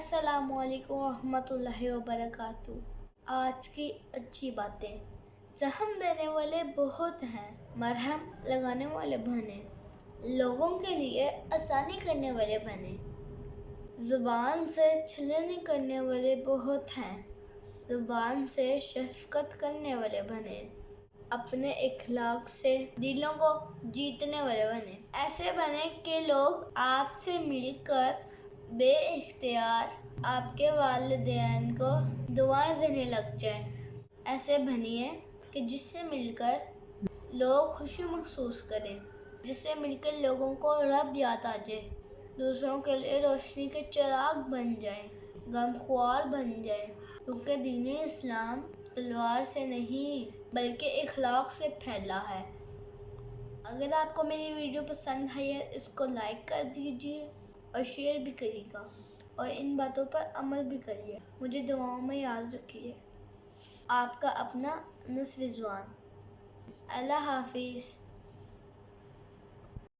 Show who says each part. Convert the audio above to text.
Speaker 1: अस्सलाम वालेकुम रहमतुल्लाहि व बरकातहू। आज की अच्छी बातें। सहम देने वाले बहुत हैं, मरहम लगाने वाले बने, लोगों के लिए आसानी करने वाले बने। ज़ुबान से छलनी करने वाले बहुत हैं, ज़ुबान से शफ़क़त करने वाले बने, अपने इखलाक से दिलों को जीतने वाले बने। ऐसे बने कि लोग आपसे मिलकर बे इख्तियार आपके वालिदैन को दुआएं देने लग जाएं। ऐसे बनिए कि जिससे मिलकर लोग खुशी महसूस करें, जिससे मिलकर लोगों को रब याद आ जाए, दूसरों के लिए रोशनी के चिराग बन जाएं, गमख्वार बन जाएं। क्योंकि दीन इस्लाम तलवार से नहीं बल्कि इखलाक से फैला है। अगर आपको मेरी वीडियो पसंद आई है, इसको लाइक कर दीजिए और शेयर भी करिएगा और इन बातों पर अमल भी करिए। मुझे दुआओं में याद रखिए। आपका अपना नस्र रिजवान। अल्लाह हाफिज़।